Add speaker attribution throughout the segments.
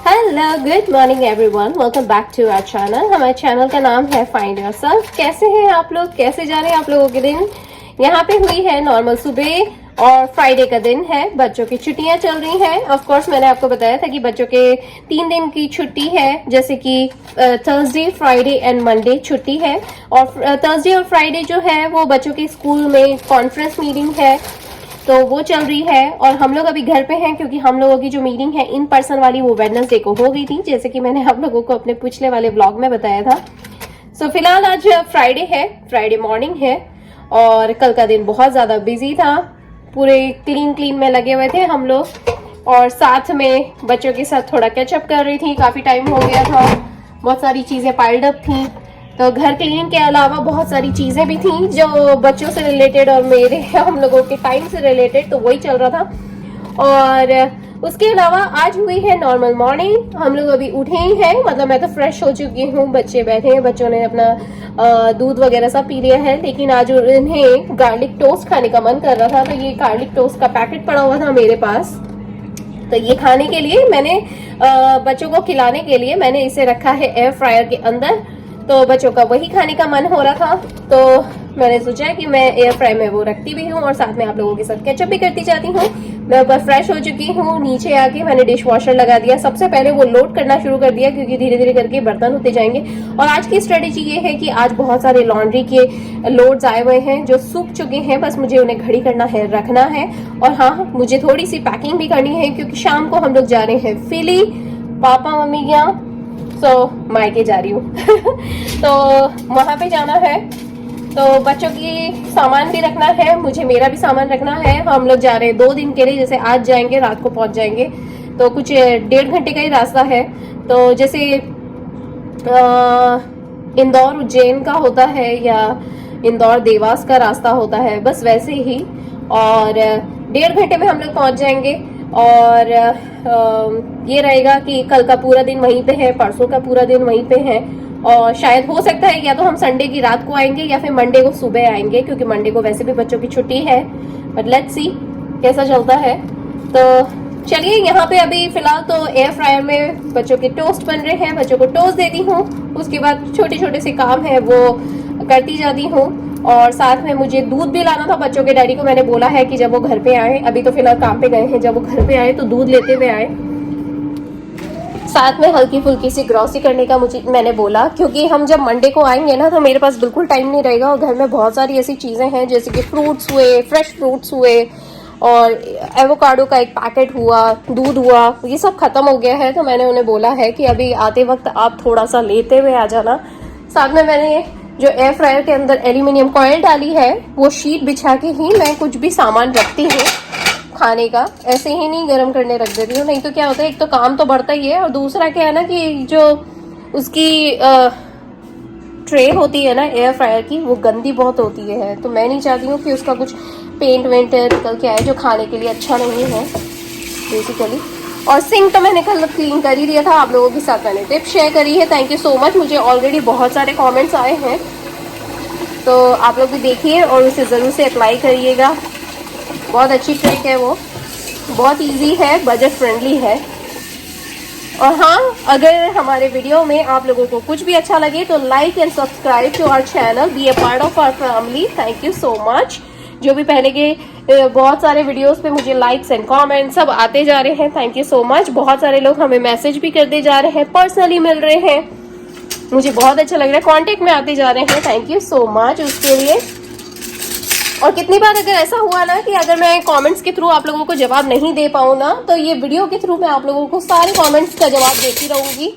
Speaker 1: Hello good morning everyone, welcome back to our channel. हमारे channel का नाम है फाइंड योरसेल्फ। कैसे हैं आप लोग, कैसे जा रहे हैं आप लोगों के दिन? यहाँ पे हुई है नॉर्मल सुबह और फ्राइडे का दिन है। बच्चों की छुट्टियां चल रही हैं। ऑफ कोर्स मैंने आपको बताया था कि बच्चों के 3 दिन की छुट्टी है, जैसे कि थर्सडे, फ्राइडे एंड मंडे छुट्टी है। और थर्सडे और फ्राइडे जो है वो बच्चों के स्कूल में कॉन्फ्रेंस मीटिंग है, तो वो चल रही है। और हम लोग अभी घर पे हैं क्योंकि हम लोगों की जो मीटिंग है इन पर्सन वाली वो वेडनेसडे को हो गई थी, जैसे कि मैंने आप लोगों को अपने पिछले वाले व्लॉग में बताया था। सो फिलहाल आज फ्राइडे है, फ्राइडे मॉर्निंग है और कल का दिन बहुत ज्यादा बिजी था। पूरे क्लीन में लगे हुए थे हम लोग और साथ में बच्चों के साथ थोड़ा कैचअप कर रही थी। काफी टाइम हो गया था, बहुत सारी चीजें पाइल्ड अप थी। तो घर क्लीन के अलावा बहुत सारी चीजें भी थी जो बच्चों से रिलेटेड और मेरे हम लोगों के टाइम से रिलेटेड, तो वही चल रहा था। और उसके अलावा आज हुई है नॉर्मल मॉर्निंग। हम लोग अभी उठे ही हैं, मतलब मैं तो फ्रेश हो चुकी हूँ, बच्चे बैठे हैं, बच्चों ने अपना दूध वगैरह सब पी लिया है। लेकिन आज उन्हें गार्लिक टोस्ट खाने का मन कर रहा था, तो ये गार्लिक टोस्ट का पैकेट पड़ा हुआ था मेरे पास। तो ये खाने के लिए मैंने बच्चों को खिलाने के लिए मैंने इसे रखा है एयर फ्रायर के अंदर। तो बच्चों का वही खाने का मन हो रहा था, तो मैंने सोचा कि मैं एयर फ्राई में वो रखती भी हूँ और साथ में आप लोगों के साथ कैचअप भी करती जाती हूँ। मैं ऊपर फ्रेश हो चुकी हूँ, नीचे आके मैंने डिश वॉशर लगा दिया। सबसे पहले वो लोड करना शुरू कर दिया क्योंकि धीरे धीरे करके बर्तन होते जाएंगे। और आज की स्ट्रेटेजी ये है कि आज बहुत सारे लॉन्ड्री के लोड्स आए हुए हैं जो सूख चुके हैं, बस मुझे उन्हें घड़ी करना है, रखना है। और हाँ, मुझे थोड़ी सी पैकिंग भी करनी है क्योंकि शाम को हम लोग जा रहे हैं फिली, पापा मम्मी के यहाँ। मायके जा रही हूँ तो वहां पे जाना है, तो बच्चों की सामान भी रखना है, मुझे मेरा भी सामान रखना है। हम लोग जा रहे हैं 2 दिन के लिए, जैसे आज जाएंगे रात को पहुंच जाएंगे, तो कुछ 1.5 घंटे का ही रास्ता है। तो जैसे इंदौर उज्जैन का होता है या इंदौर देवास का रास्ता होता है, बस वैसे ही। और 1.5 घंटे में हम लोग पहुंच जाएंगे। और ये रहेगा कि कल का पूरा दिन वहीं पे है, परसों का पूरा दिन वहीं पे है। और शायद हो सकता है या तो हम संडे की रात को आएंगे या फिर मंडे को सुबह आएंगे, क्योंकि मंडे को वैसे भी बच्चों की छुट्टी है। बट लेट्स सी कैसा चलता है। तो चलिए, यहाँ पे अभी फिलहाल तो एयर फ्रायर में बच्चों के टोस्ट बन रहे हैं, बच्चों को टोस्ट देती हूँ। उसके बाद छोटे छोटे से काम है वो करती जाती हूँ। और साथ में मुझे दूध भी लाना था। बच्चों के डैडी को मैंने बोला है कि जब वो घर पे आए, अभी तो फिलहाल काम पे गए हैं, जब वो घर पे आए तो दूध लेते हुए आए। साथ में हल्की फुल्की सी ग्रोसरी करने का मैंने बोला, क्योंकि हम जब मंडे को आएंगे ना तो मेरे पास बिल्कुल टाइम नहीं रहेगा और घर में बहुत सारी ऐसी चीजें हैं जैसे कि फ्रूट्स हुए, फ्रेश फ्रूट्स हुए और एवोकाडो का एक पैकेट हुआ, दूध हुआ, ये सब खत्म हो गया है। तो मैंने उन्हें बोला है कि अभी आते वक्त आप थोड़ा सा लेते हुए आ जाना। साथ में मैंने जो एयर फ्रायर के अंदर एल्यूमिनियम फॉइल डाली है, वो शीट बिछा के ही मैं कुछ भी सामान रखती हूँ खाने का, ऐसे ही नहीं गर्म करने रख देती हूँ। नहीं तो क्या होता है, एक तो काम तो बढ़ता ही है और दूसरा क्या है ना कि जो उसकी ट्रे होती है ना एयर फ्रायर की, वो गंदी बहुत होती है। तो मैं नहीं चाहती हूँ कि उसका कुछ पेंट वेंट निकल के आए जो खाने के लिए अच्छा नहीं है बेसिकली। और सिंक तो मैंने कल क्लीन कर ही दिया था, आप लोगों के साथ मैंने टिप शेयर करी है। थैंक यू सो मच, मुझे ऑलरेडी बहुत सारे कमेंट्स आए हैं, तो आप लोग भी देखिए और उसे ज़रूर से अप्लाई करिएगा। बहुत अच्छी ट्रिक है वो, बहुत इजी है, बजट फ्रेंडली है। और हाँ, अगर हमारे वीडियो में आप लोगों को कुछ भी अच्छा लगे तो like and subscribe to our channel, be a part of our family. Thank you so much. जो भी पहले के बहुत सारे वीडियोस पे मुझे लाइक्स एंड कमेंट सब आते जा रहे हैं, थैंक यू सो मच। बहुत सारे लोग हमें मैसेज भी करते जा रहे हैं, पर्सनली मिल रहे हैं, मुझे बहुत अच्छा लग रहा है, कांटेक्ट में आते जा रहे हैं। थैंक यू सो मच उसके लिए। और कितनी बार अगर ऐसा हुआ ना कि अगर मैं कमेंट्स के थ्रू आप लोगों को जवाब नहीं दे पाऊँ ना, तो ये वीडियो के थ्रू मैं आप लोगों को सारे कमेंट्स का जवाब देती रहूंगी।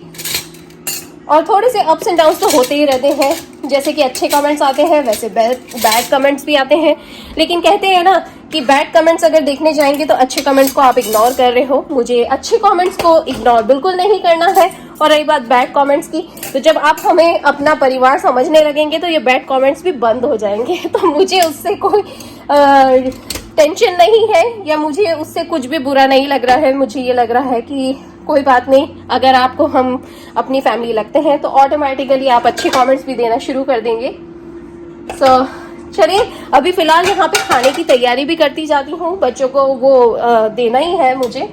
Speaker 1: और थोड़े से अप्स एंड डाउन्स तो होते ही रहते हैं, जैसे कि अच्छे कमेंट्स आते हैं वैसे बैड कमेंट्स भी आते हैं। लेकिन कहते हैं ना कि बैड कमेंट्स अगर देखने जाएंगे तो अच्छे कमेंट्स को आप इग्नोर कर रहे हो। मुझे अच्छे कमेंट्स को इग्नोर बिल्कुल नहीं करना है। और रही बात बैड कमेंट्स की, तो जब आप हमें अपना परिवार समझने लगेंगे तो ये बैड कमेंट्स भी बंद हो जाएंगे। तो मुझे उससे कोई टेंशन नहीं है या मुझे उससे कुछ भी बुरा नहीं लग रहा है। मुझे ये लग रहा है कि कोई बात नहीं, अगर आपको हम अपनी फैमिली लगते हैं तो ऑटोमेटिकली आप अच्छे कमेंट्स भी देना शुरू कर देंगे। सो चलिए, अभी फिलहाल यहाँ पे खाने की तैयारी भी करती जाती हूँ, बच्चों को वो देना ही है मुझे।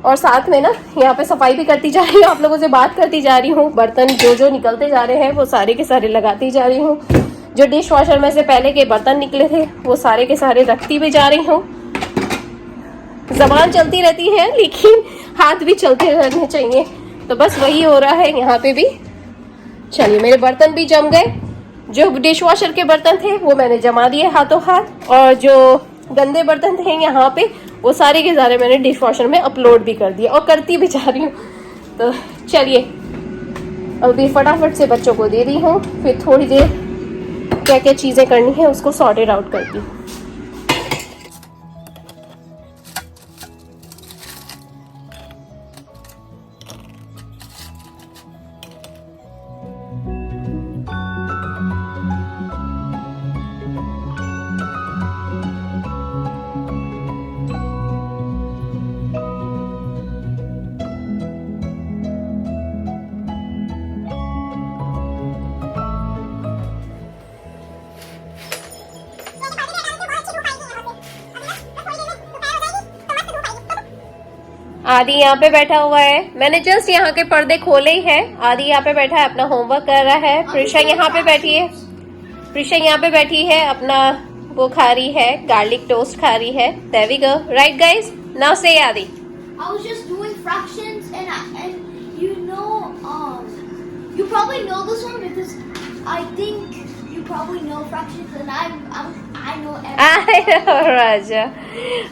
Speaker 1: और साथ में ना यहाँ पे सफाई भी करती जा रही हूँ, आप लोगों से बात करती जा रही हूँ। बर्तन जो जो निकलते जा रहे हैं वो सारे के सारे लगाती जा रही हूँ। जो डिश वॉशर में से पहले के बर्तन निकले थे वो सारे के सारे रखती भी जा रही हूँ। जबान चलती रहती है लेकिन हाथ भी चलते रहने चाहिए, तो बस वही हो रहा है यहाँ पे भी। चलिए, मेरे बर्तन भी जम गए। जो डिश वॉशर के बर्तन थे वो मैंने जमा दिए हाथों हाथ, और जो गंदे बर्तन थे यहाँ पे वो सारे के सारे मैंने डिश वॉशर में अपलोड भी कर दिया और करती भी जा रही हूँ। तो चलिए, अभी फटाफट से बच्चों को दे दी हूँ, फिर थोड़ी देर क्या क्या चीज़ें करनी है उसको सॉर्टेड आउट करती हूँ। आदि यहाँ पे बैठा हुआ है, मैंने जस्ट यहाँ के पर्दे खोले ही हैं। आदि यहाँ पे बैठा है, अपना होमवर्क कर रहा है। प्रिशा यहाँ पे बैठी है, प्रिशा यहाँ पे बैठी है, अपना वो खा रही है, गार्लिक टोस्ट खा रही है। There we go. Right guys, now say Adi.
Speaker 2: I was just doing fractions and you probably know this one because I think you probably know fractions and I know everything.
Speaker 1: I know, Raja.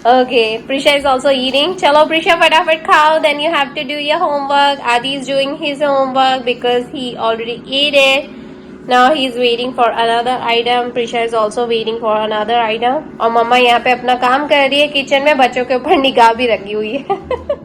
Speaker 1: Okay, Prisha is also eating. Chalo Prisha, फटाफट खाओ, then you have to do your homework. Adi is doing his homework because he already ate it. Now he is waiting for another item. Prisha is also waiting for another item. और मम्मा यहाँ पे अपना काम कर रही है kitchen में, बच्चों के ऊपर निगाह भी रखी हुई है।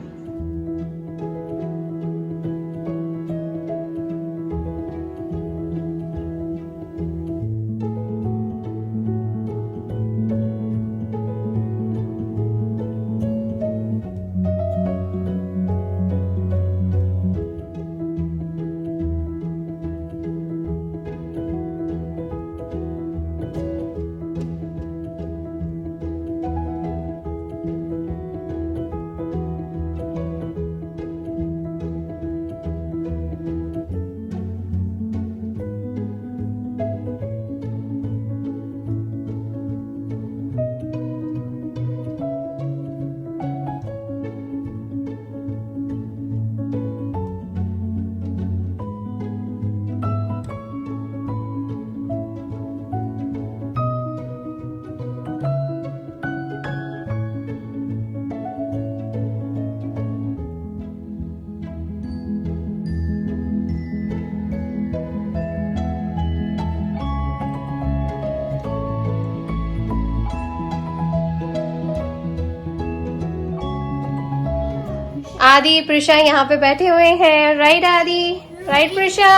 Speaker 1: आदि प्रिशा यहाँ पे बैठे हुए हैं। राइट आदि, right Prisha?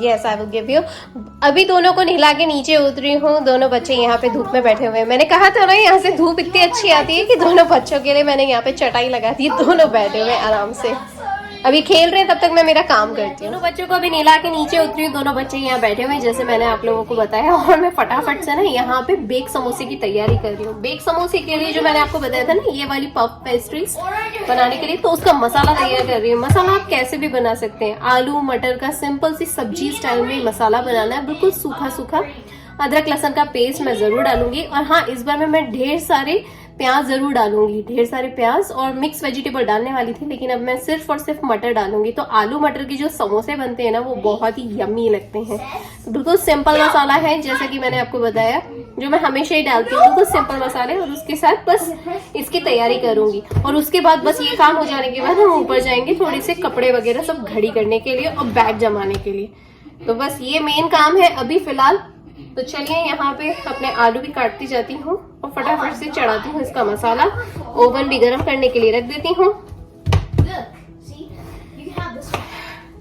Speaker 1: Yes, I will give you. अभी दोनों को नहला के नीचे उतरी हूँ। दोनों बच्चे यहाँ पे धूप में बैठे हुए हैं। मैंने कहा था ना यहाँ से धूप इतनी अच्छी आती है कि दोनों बच्चों के लिए मैंने यहाँ पे चटाई लगा दी। दोनों बैठे हुए आराम से अभी खेल रहे हैं, तब तक मैं मेरा काम करती हूँ। दोनों बच्चों को अभी नहला के नीचे उतरी हूँ। दोनों बच्चे यहाँ बैठे हुए हैं जैसे मैंने आप लोगों को बताया, और मैं फटाफट से ना यहाँ पे बेक समोसे की तैयारी कर रही हूँ। बेक समोसे के लिए जो मैंने आपको बताया था ना, ये वाली पफ पेस्ट्रीज बनाने के लिए, तो उसका मसाला तैयार कर रही हूँ। मसाला आप कैसे भी बना सकते हैं, आलू मटर का सिंपल सी सब्जी स्टाइल में मसाला बनाना है, बिल्कुल सूखा सूखा। अदरक लहसुन का पेस्ट मैं जरूर डालूंगी, और हाँ, इस बार में मैं ढेर सारे प्याज जरूर डालूंगी, ढेर सारे प्याज, और मिक्स वेजिटेबल डालने वाली थी लेकिन अब मैं सिर्फ और सिर्फ मटर डालूंगी। तो आलू मटर के जो समोसे बनते हैं ना, वो बहुत ही यम्मी लगते हैं। बिल्कुल सिंपल मसाला है, जैसा कि मैंने आपको बताया, जो मैं हमेशा ही डालती हूँ, बिल्कुल सिंपल मसाले। और उसके साथ बस इसकी तैयारी करूंगी, और उसके बाद बस ये काम हो जाने के बाद हम ऊपर जाएंगे थोड़े से कपड़े वगैरह सब घड़ी करने के लिए और बैग जमाने के लिए। तो बस ये मेन काम है अभी फिलहाल। तो चलिए, यहाँ पे अपने आलू भी काटती जाती हूँ और फटाफट से चढ़ाती हूँ इसका मसाला। ओवन भी गर्म करने के लिए रख देती हूँ।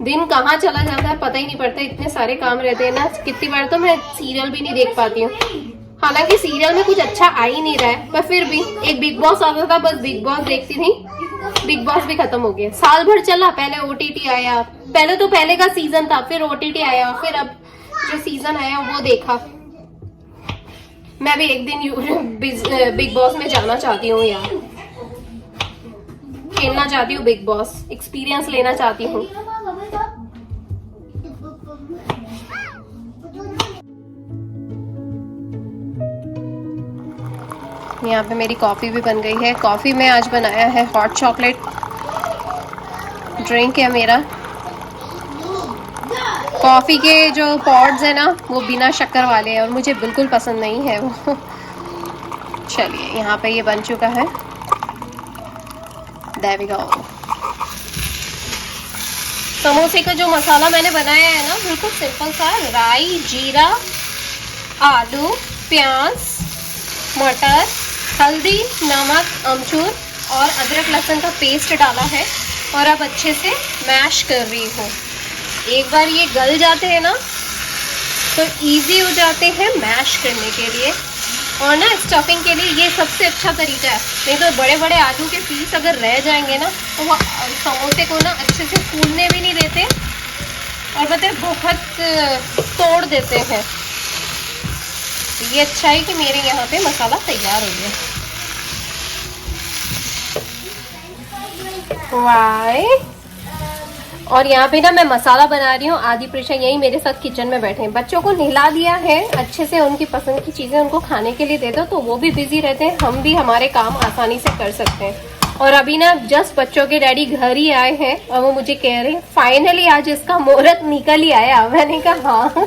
Speaker 1: दिन कहाँ चला जाता है पता ही नहीं पड़ता, इतने सारे काम रहते हैं ना। कितनी बार तो मैं सीरियल भी नहीं देख पाती हूँ, हालांकि सीरियल में कुछ अच्छा आ ही नहीं रहा है, पर फिर भी एक बिग बॉस आता था, बस बिग बॉस देखती थी। बिग बॉस भी खत्म हो गया, साल भर चला। पहले OTT आया, पहले तो पहले का सीजन था, फिर OTT आया, फिर अब जो सीजन आया वो देखा। मैं भी एक दिन बिग बॉस में जाना चाहती हूँ यार। खेलना चाहती हूँ बिग बॉस, एक्सपीरियंस लेना चाहती हूँ। यहाँ पे मेरी कॉफ़ी भी बन गई है। कॉफ़ी में आज बनाया है हॉट चॉकलेट ड्रिंक है मेरा। कॉफ़ी के जो पॉड्स है ना वो बिना शक्कर वाले हैं और मुझे बिल्कुल पसंद नहीं है वो। चलिए यहाँ पे ये बन चुका है। There we go। समोसे का जो मसाला मैंने बनाया है ना बिल्कुल सिंपल सा, राई, जीरा, आलू, प्याज, मटर, हल्दी, नमक, अमचूर और अदरक लहसुन का पेस्ट डाला है और अब अच्छे से मैश कर रही हूँ। एक बार ये गल जाते हैं ना तो इजी हो जाते हैं मैश करने के लिए, और ना स्टफिंग के लिए ये सबसे अच्छा तरीका है। नहीं तो बड़े बड़े आलू के पीस अगर रह जाएंगे ना तो वो समोसे को ना अच्छे से फूलने भी नहीं देते और मतलब बहुत तोड़ देते हैं। ये अच्छा है कि मेरे यहाँ पे मसाला तैयार हो गया। वाई। और यहाँ पे ना मैं मसाला बना रही हूँ। आदि प्रेशा यही मेरे साथ किचन में बैठे हैं। बच्चों को नहला दिया है अच्छे से, उनकी पसंद की चीजें उनको खाने के लिए दे दो तो वो भी बिजी रहते हैं, हम भी हमारे काम आसानी से कर सकते हैं। और अभी ना जस्ट बच्चों के डैडी घर ही आए हैं और वो मुझे कह रहे हैं फाइनली आज इसका मुहूर्त निकल ही आया। मैंने कहा हाँ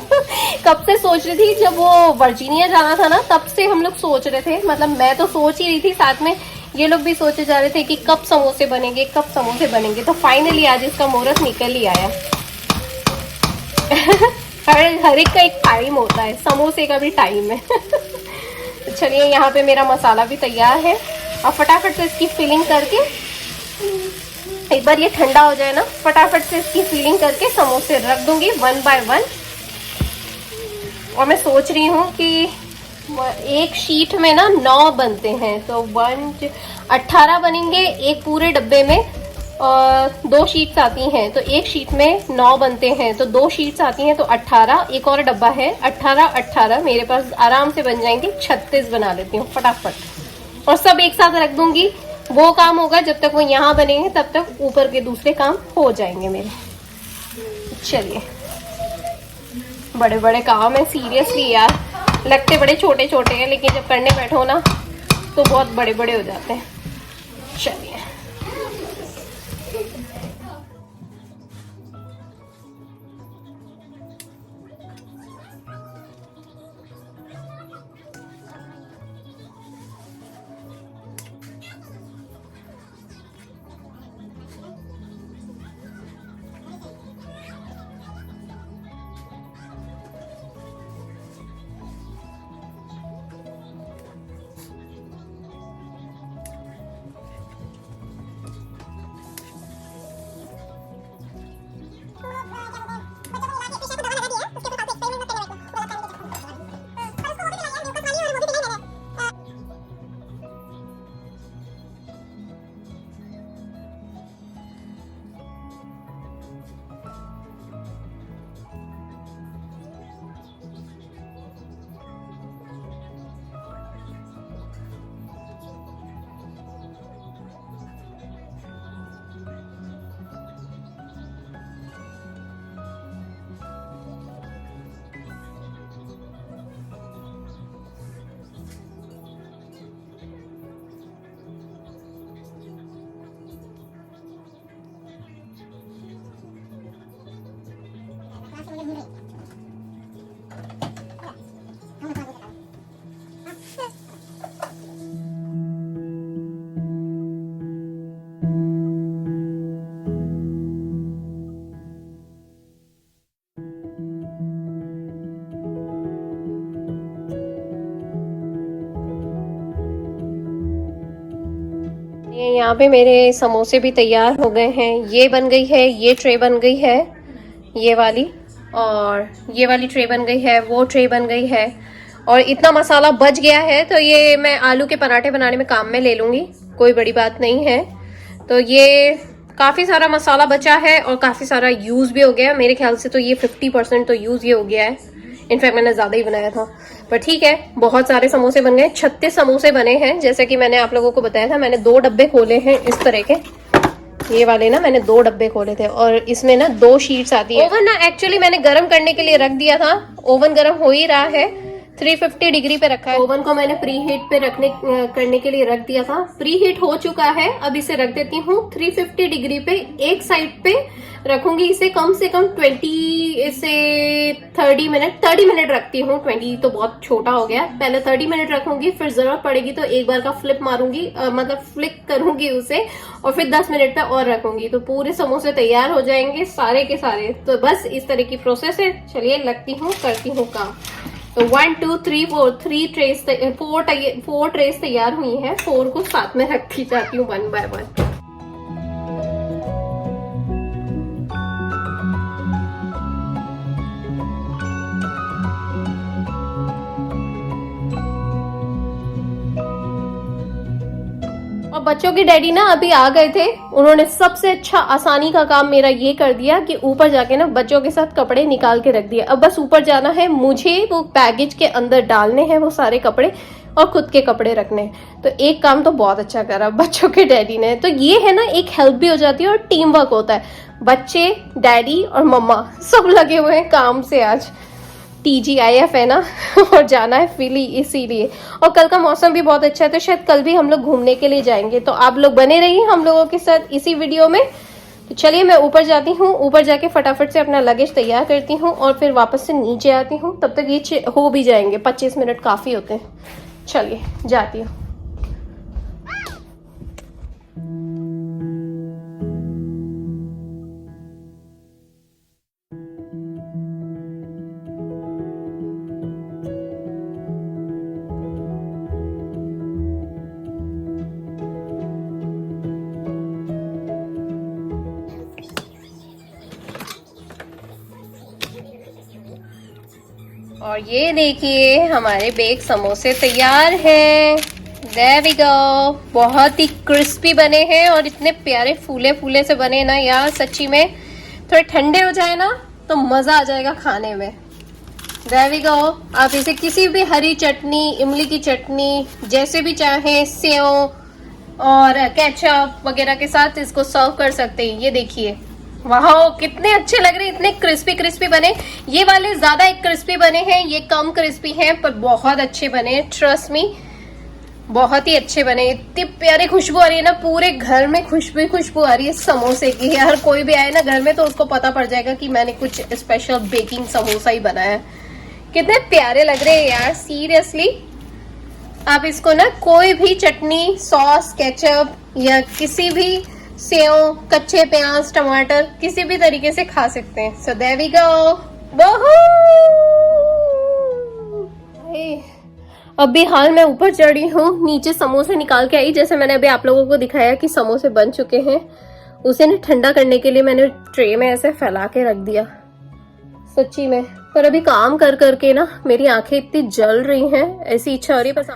Speaker 1: कब से सोच रही थी, जब वो वर्जीनिया जाना था ना तब से हम लोग सोच रहे थे, मतलब मैं तो सोच ही रही थी, साथ में ये लोग भी सोचे जा रहे थे कि कब समोसे बनेंगे कब समोसे बनेंगे। तो फाइनली आज इसका मुहूर्त निकल ही आया। हर एक का एक टाइम होता है, समोसे का भी टाइम है। चलिए यहाँ पे मेरा मसाला भी तैयार है और फटाफट से इसकी फिलिंग करके, एक बार ये ठंडा हो जाए ना फटाफट से इसकी फिलिंग करके समोसे रख दूंगी 1 बाय 1। और मैं सोच रही हूँ कि एक शीट में ना 9 बनते हैं तो 18 बनेंगे एक पूरे डब्बे में, और 2 शीट्स आती हैं तो एक शीट में 9 बनते हैं तो 2 शीट्स आती हैं तो 18, एक और डब्बा है 18 मेरे पास आराम से बन जाएंगे। 36 बना लेती हूँ फटाफट और सब एक साथ रख दूंगी। वो काम होगा जब तक वो यहाँ बनेंगे तब तक ऊपर के दूसरे काम हो जाएंगे मेरे। चलिए बड़े बड़े काम है सीरियसली यार, लगते बड़े छोटे छोटे हैं लेकिन जब करने बैठो ना तो बहुत बड़े बड़े हो जाते हैं। चलिए यहाँ पे मेरे समोसे भी तैयार हो गए हैं। ये बन गई है, ये ट्रे बन गई है ये वाली, और ये वाली ट्रे बन गई है, वो ट्रे बन गई है, और इतना मसाला बच गया है तो ये मैं आलू के पराठे बनाने में काम में ले लूँगी, कोई बड़ी बात नहीं है। तो ये काफ़ी सारा मसाला बचा है और काफ़ी सारा यूज़ भी हो गया है। मेरे ख्याल से तो ये 50% तो यूज़ ये हो गया है। इनफैक्ट मैंने ज़्यादा ही बनाया था, पर ठीक है, बहुत सारे समोसे बन गए। 36 समोसे बने हैं जैसे कि मैंने आप लोगों को बताया था। मैंने 2 डब्बे खोले हैं इस तरह के, ये वाले ना मैंने 2 डब्बे खोले थे और इसमें ना 2 शीट्स आती है। ओवन ना एक्चुअली मैंने गर्म करने के लिए रख दिया था, ओवन गर्म हो ही रहा है, 350 डिग्री पे रखा है। ओवन को मैंने प्री हीट पे करने के लिए रख दिया था, प्री हीट हो चुका है। अब इसे रख देती हूँ 350 डिग्री पे, एक साइड पे रखूंगी इसे कम से कम 30 से 30 मिनट रखती हूँ। 20 तो बहुत छोटा हो गया, पहले 30 मिनट रखूंगी, फिर जरूरत पड़ेगी तो एक बार का फ्लिप मारूंगी, मतलब फ्लिक करूंगी उसे, और फिर 10 मिनट पे और रखूंगी, तो पूरे समोसे तैयार हो जाएंगे सारे के सारे। तो बस इस तरह की प्रोसेस है। चलिए लगती हूँ, करती हूँ काम। तो 1 2 3 4 4 ट्रेस तैयार हुई हैं, 4 को साथ में रखती जाती हूँ 1 बाय 1। और बच्चों के डैडी ना अभी आ गए थे, उन्होंने सबसे अच्छा आसानी का काम मेरा ये कर दिया कि ऊपर जाके ना बच्चों के साथ कपड़े निकाल के रख दिए। अब बस ऊपर जाना है मुझे, वो बैगेज के अंदर डालने हैं वो सारे कपड़े और खुद के कपड़े रखने हैं। तो एक काम तो बहुत अच्छा करा बच्चों के डैडी ने। तो ये है ना, एक हेल्प भी हो जाती है और टीम वर्क होता है। बच्चे, डैडी और मम्मा सब लगे हुए हैं काम से आज। TGIF है ना और जाना है फिली, इसीलिए। और कल का मौसम भी बहुत अच्छा है, तो शायद कल भी हम लोग घूमने के लिए जाएंगे। तो आप लोग बने रहिए हम लोगों के साथ इसी वीडियो में। तो चलिए मैं ऊपर जाती हूँ, ऊपर जाके फटाफट से अपना लगेज तैयार करती हूँ और फिर वापस से नीचे आती हूँ। तब तक ये हो भी जाएंगे, 25 मिनट काफी होते हैं। चलिए जाती हूँ। और ये देखिए हमारे बेक समोसे तैयार हैं। There we go। बहुत ही क्रिस्पी बने हैं और इतने प्यारे फूले फूले से बने ना यार, सच्ची में। थोड़े ठंडे हो जाए ना तो मजा आ जाएगा खाने में। There we go। आप इसे किसी भी हरी चटनी, इमली की चटनी, जैसे भी चाहे, सेव और केचप वगैरह के साथ इसको सर्व कर सकते हैं। ये देखिए, वाह कितने अच्छे लग रहे हैं, इतने क्रिस्पी क्रिस्पी बने। ये वाले ज्यादा एक क्रिस्पी बने हैं, ये कम क्रिस्पी हैं, पर बहुत अच्छे बने, ट्रस्ट मी, बहुत ही अच्छे बने। इतनी प्यारी खुशबू आ रही है ना, पूरे घर में खुशबू आ रही है समोसे की। यार कोई भी आए ना घर में तो उसको पता पड़ जाएगा कि मैंने कुछ स्पेशल बेकिंग समोसा ही बनाया है। कितने प्यारे लग रहे हैं यार, सीरियसली। आप इसको ना कोई भी चटनी, सॉस, केचप या किसी भी सेव, कच्चे प्याज, टमाटर, किसी भी तरीके से खा सकते हैं। So there we go. अभी हाल मैं ऊपर चढ़ी हूँ, नीचे समोसे निकाल के आई। जैसे मैंने अभी आप लोगों को दिखाया कि समोसे बन चुके हैं, उसे ना ठंडा करने के लिए मैंने ट्रे में ऐसे फैला के रख दिया, सच्ची में। पर अभी काम कर करके ना मेरी आंखें इतनी जल रही हैं, ऐसी इच्छा हो रही है बस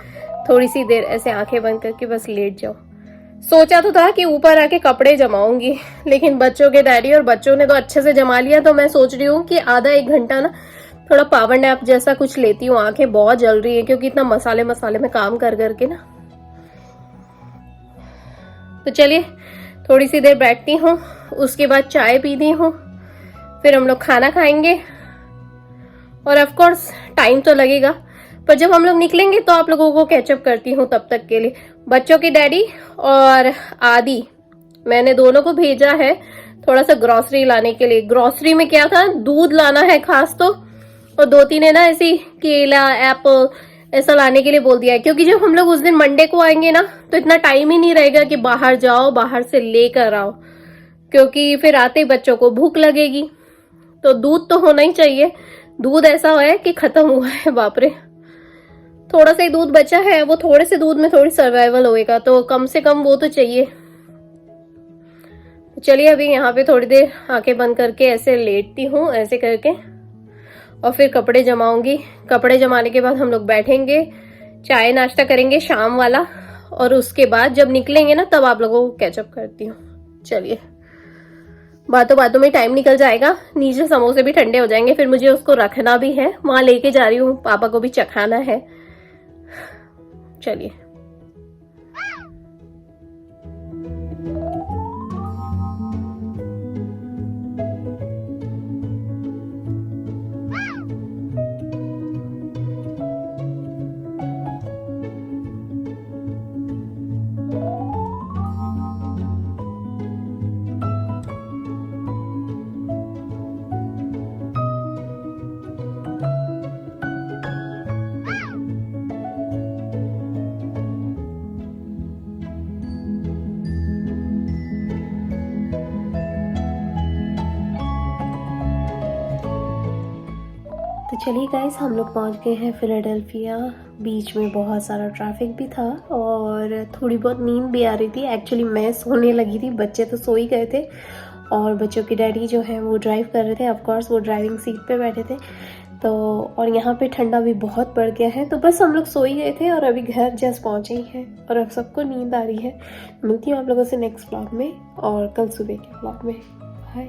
Speaker 1: थोड़ी सी देर ऐसे आंखें बंद करके बस लेट जाओ। सोचा तो था कि ऊपर आके कपड़े जमाऊंगी, लेकिन बच्चों के डैडी और बच्चों ने तो अच्छे से जमा लिया। तो मैं सोच रही हूँ कि आधा 1 घंटा ना थोड़ा पावर नैप जैसा कुछ लेती हूँ। आंखें बहुत जल रही है क्योंकि इतना मसाले में काम कर करके ना। तो चलिए थोड़ी सी देर बैठती हूँ, उसके बाद चाय पीती हूँ, फिर हम लोग खाना खाएंगे। और ऑफ कोर्स टाइम तो लगेगा, पर जब हम लोग निकलेंगे तो आप लोगों को कैचअप करती हूँ। तब तक के लिए बच्चों की डैडी और आदि, मैंने दोनों को भेजा है थोड़ा सा ग्रोसरी लाने के लिए। ग्रोसरी में क्या था, दूध लाना है खास तो, और 2-3 है ना ऐसी केला, एप्पल ऐसा लाने के लिए बोल दिया है। क्योंकि जब हम लोग उस दिन मंडे को आएंगे ना तो इतना टाइम ही नहीं रहेगा कि बाहर जाओ, बाहर से लेकर आओ, क्योंकि फिर आते ही बच्चों को भूख लगेगी। तो दूध तो होना ही चाहिए। दूध ऐसा है कि खत्म हुआ है, बाप रे। थोड़ा सा ही दूध बचा है, वो थोड़े से दूध में थोड़ी सर्वाइवल होएगा, तो कम से कम वो तो चाहिए। चलिए अभी यहाँ पे थोड़ी देर आंखें बंद करके ऐसे लेटती हूँ, ऐसे करके, और फिर कपड़े जमाऊंगी। कपड़े जमाने के बाद हम लोग बैठेंगे, चाय नाश्ता करेंगे शाम वाला, और उसके बाद जब निकलेंगे ना तब आप लोगों को कैचअप करती हूँ। चलिए, बातों बातों में टाइम निकल जाएगा, नीचे समोसे भी ठंडे हो जाएंगे, फिर मुझे उसको रखना भी है, वहां लेके जा रही हूँ, पापा को भी चखाना है। चलिए तो चलिए गाइस, हम लोग पहुंच गए हैं फिलाडेल्फिया। बीच में बहुत सारा ट्रैफिक भी था और थोड़ी बहुत नींद भी आ रही थी। एक्चुअली मैं सोने लगी थी, बच्चे तो सो ही गए थे और बच्चों के डैडी जो है वो ड्राइव कर रहे थे। ऑफ कोर्स वो ड्राइविंग सीट पे बैठे थे। तो और यहाँ पे ठंडा भी बहुत पड़ गया है, तो बस हम लोग सो ही गए थे और अभी घर जस्ट पहुँचे ही हैं और अब सबको नींद आ रही है। मिलती हूँ आप लोगों से नेक्स्ट व्लॉग में और कल सुबह के व्लॉग में। बाय।